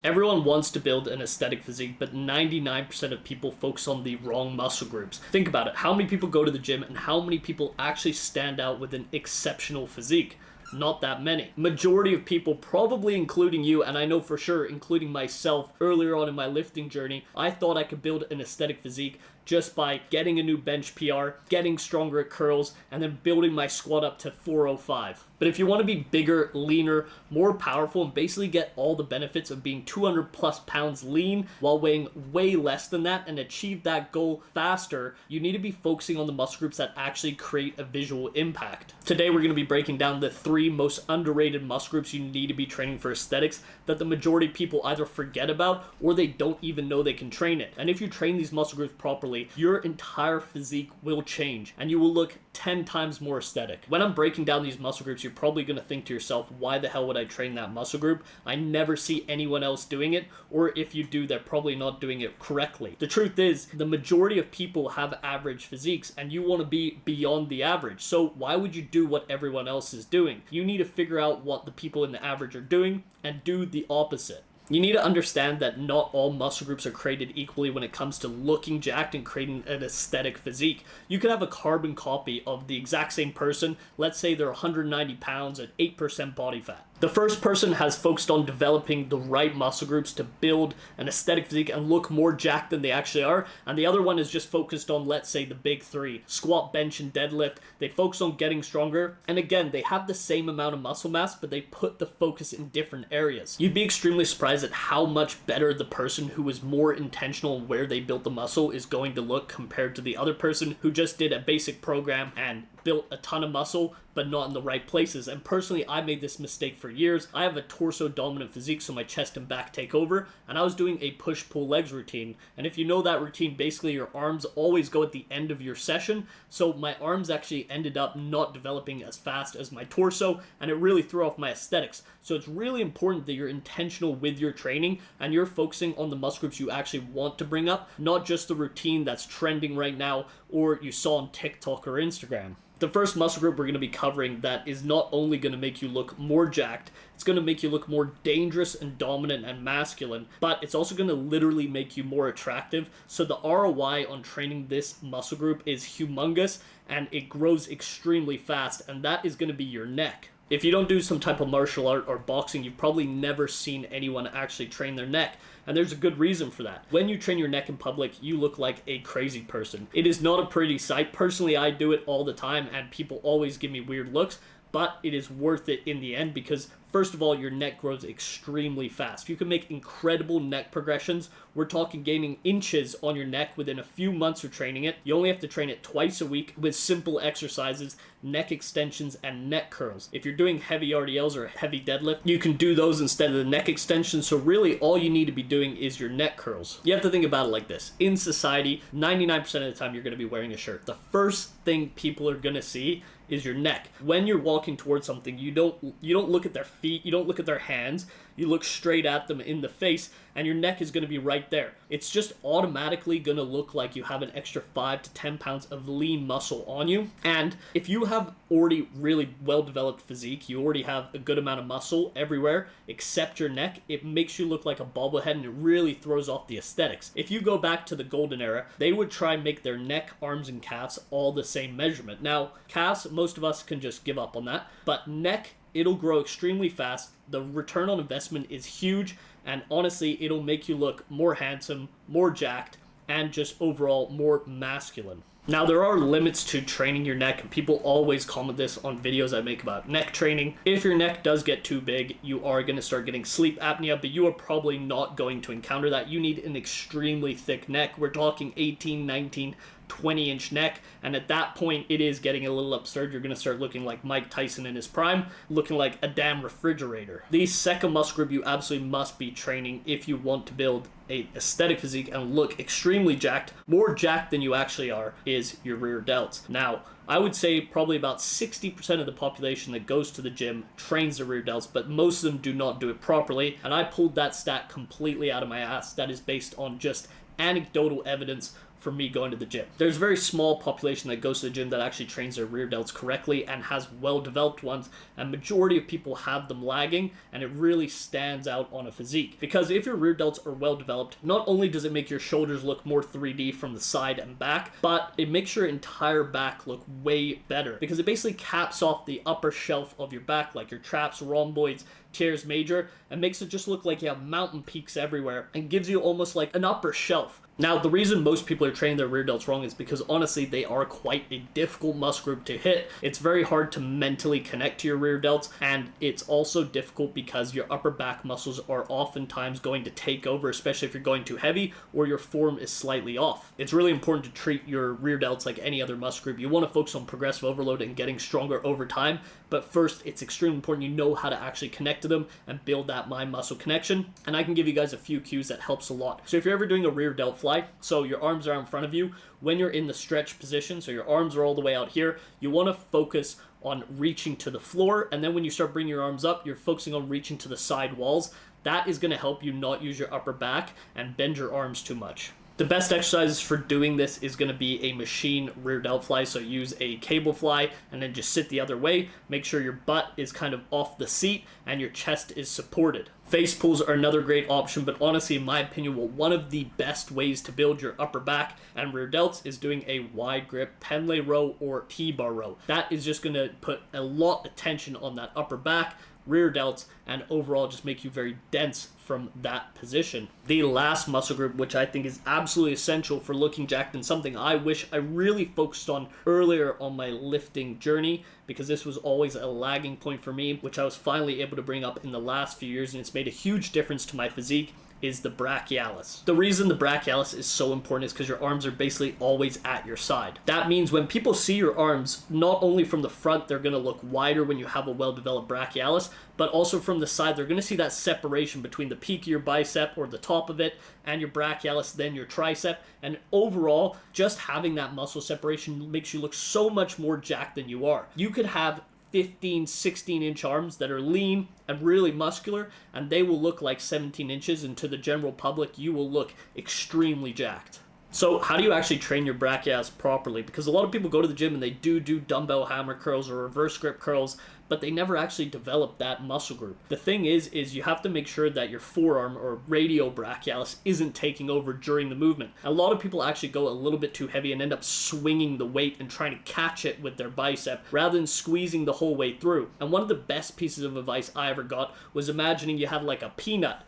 Everyone wants to build an aesthetic physique, but 99% of people focus on the wrong muscle groups. Think about it. How many people go to the gym and how many people actually stand out with an exceptional physique? Not that many. Majority of people, probably including you, and I know for sure including myself earlier on in my lifting journey, I thought I could build an aesthetic physique just by getting a new bench PR, getting stronger at curls, and then building my squat up to 405. But if you want to be bigger, leaner, more powerful, and basically get all the benefits of being 200 plus pounds lean while weighing way less than that and achieve that goal faster, you need to be focusing on the muscle groups that actually create a visual impact. Today, we're going to be breaking down the 3 most underrated muscle groups you need to be training for aesthetics that the majority of people either forget about or they don't even know they can train it. And if you train these muscle groups properly, your entire physique will change and you will look 10 times more aesthetic. When I'm breaking down these muscle groups, you're probably going to think to yourself, why the hell would I train that muscle group? I never see anyone else doing it, or if you do, they're probably not doing it correctly. The truth is, the majority of people have average physiques and you want to be beyond the average. So why would you do what everyone else is doing? You need to figure out what the people in the average are doing and do the opposite. You need to understand that not all muscle groups are created equally when it comes to looking jacked and creating an aesthetic physique. You could have a carbon copy of the exact same person. Let's say they're 190 pounds and 8% body fat. The first person has focused on developing the right muscle groups to build an aesthetic physique and look more jacked than they actually are. And the other one is just focused on, let's say, the big 3, squat, bench, and deadlift. They focus on getting stronger. And again, they have the same amount of muscle mass, but they put the focus in different areas. You'd be extremely surprised at how much better the person who was more intentional in where they built the muscle is going to look compared to the other person who just did a basic program and built a ton of muscle but not in the right places. And personally, I made this mistake for years. I have a torso dominant physique, so my chest and back take over, and I was doing a push-pull legs routine. And if you know that routine, basically your arms always go at the end of your session, so my arms actually ended up not developing as fast as my torso, and it really threw off my aesthetics. So it's really important that you're intentional with your training and you're focusing on the muscle groups you actually want to bring up, not just the routine that's trending right now or you saw on TikTok or Instagram. The first muscle group we're going to be covering that is not only going to make you look more jacked, it's going to make you look more dangerous and dominant and masculine, but it's also going to literally make you more attractive. So the ROI on training this muscle group is humongous and it grows extremely fast, and that is going to be your neck. If you don't do some type of martial art or boxing, you've probably never seen anyone actually train their neck. And there's a good reason for that. When you train your neck in public, you look like a crazy person. It is not a pretty sight. Personally, I do it all the time and people always give me weird looks, but it is worth it in the end because first of all, your neck grows extremely fast. You can make incredible neck progressions. We're talking gaining inches on your neck within a few months of training it. You only have to train it twice a week with simple exercises, neck extensions, and neck curls. If you're doing heavy RDLs or heavy deadlift, you can do those instead of the neck extensions. So really, all you need to be doing is your neck curls. You have to think about it like this. In society, 99% of the time, you're going to be wearing a shirt. The first thing people are going to see is your neck. When you're walking towards something, you don't look at their feet, you don't look at their hands, you look straight at them in the face, and your neck is going to be right there. It's just automatically going to look like you have an extra 5 to 10 pounds of lean muscle on you. And if you have already really well-developed physique, you already have a good amount of muscle everywhere except your neck, it makes you look like a bobblehead and it really throws off the aesthetics. If you go back to the golden era, they would try and make their neck, arms, and calves all the same measurement. Now, calves, most of us can just give up on that, but neck, it'll grow extremely fast. The return on investment is huge, and honestly, it'll make you look more handsome, more jacked, and just overall more masculine. Now, there are limits to training your neck, and people always comment this on videos I make about neck training. If your neck does get too big, you are going to start getting sleep apnea, but you are probably not going to encounter that. You need an extremely thick neck. We're talking 18, 19, 20-inch neck, and at that point it is getting a little absurd. You're going to start looking like Mike Tyson in his prime, looking like a damn refrigerator. The second muscle group you absolutely must be training if you want to build a aesthetic physique and look extremely jacked, more jacked than you actually are, is your rear delts. Now, I would say probably about 60% of the population that goes to the gym trains the rear delts, but most of them do not do it properly, and I pulled that stat completely out of my ass. That is based on just anecdotal evidence for me going to the gym. There's a very small population that goes to the gym that actually trains their rear delts correctly and has well-developed ones, and majority of people have them lagging, and it really stands out on a physique. Because if your rear delts are well-developed, not only does it make your shoulders look more 3D from the side and back, but it makes your entire back look way better, because it basically caps off the upper shelf of your back, like your traps, rhomboids, teres major, and makes it just look like you have mountain peaks everywhere and gives you almost like an upper shelf. Now, the reason most people are training their rear delts wrong is because honestly, they are quite a difficult muscle group to hit. It's very hard to mentally connect to your rear delts, and it's also difficult because your upper back muscles are oftentimes going to take over, especially if you're going too heavy or your form is slightly off. It's really important to treat your rear delts like any other muscle group. You want to focus on progressive overload and getting stronger over time, but first, it's extremely important you know how to actually connect to them and build that mind-muscle connection, and I can give you guys a few cues that helps a lot. So if you're ever doing a rear delt fly, so your arms are in front of you, when you're in the stretch position, so your arms are all the way out here, you want to focus on reaching to the floor, and then when you start bringing your arms up, you're focusing on reaching to the side walls. That is going to help you not use your upper back and bend your arms too much. The best exercises for doing this is going to be a machine rear delt fly, so use a cable fly and then just sit the other way. Make sure your butt is kind of off the seat and your chest is supported. Face pulls are another great option, but honestly, in my opinion, one of the best ways to build your upper back and rear delts is doing a wide grip Pendlay row or T-bar row. That is just going to put a lot of tension on that upper back, rear delts, and overall just make you very dense from that position. The last muscle group, which I think is absolutely essential for looking jacked, and something I wish I really focused on earlier on my lifting journey, because this was always a lagging point for me, which I was finally able to bring up in the last few years, and it's made a huge difference to my physique, is the brachialis. The reason the brachialis is so important is because your arms are basically always at your side. That means when people see your arms, not only from the front, they're going to look wider when you have a well-developed brachialis, but also from the side, they're going to see that separation between the peak of your bicep or the top of it and your brachialis, then your tricep. And overall, just having that muscle separation makes you look so much more jacked than you are. You could have 15, 16-inch arms that are lean and really muscular, and they will look like 17 inches, and to the general public, you will look extremely jacked. So how do you actually train your brachialis properly? Because a lot of people go to the gym and they do dumbbell hammer curls or reverse grip curls, but they never actually develop that muscle group. The thing is you have to make sure that your forearm or radiobrachialis isn't taking over during the movement. A lot of people actually go a little bit too heavy and end up swinging the weight and trying to catch it with their bicep rather than squeezing the whole way through. And one of the best pieces of advice I ever got was imagining you had like a peanut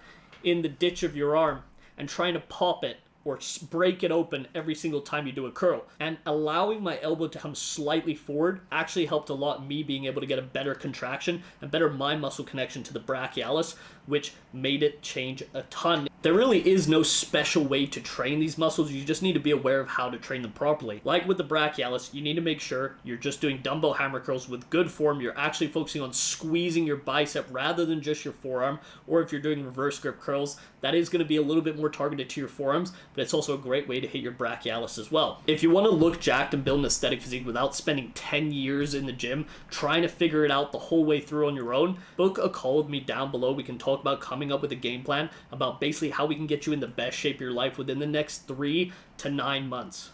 in the ditch of your arm and trying to pop it or break it open every single time you do a curl. And allowing my elbow to come slightly forward actually helped a lot, me being able to get a better contraction and better mind muscle connection to the brachialis, which made it change a ton. There really is no special way to train these muscles. You just need to be aware of how to train them properly. Like with the brachialis, you need to make sure you're just doing dumbbell hammer curls with good form. You're actually focusing on squeezing your bicep rather than just your forearm. Or if you're doing reverse grip curls, that is going to be a little bit more targeted to your forearms, but it's also a great way to hit your brachialis as well. If you want to look jacked and build an aesthetic physique without spending 10 years in the gym trying to figure it out the whole way through on your own, book a call with me down below. We can talk about coming up with a game plan about basically how we can get you in the best shape of your life within the next 3 to 9 months.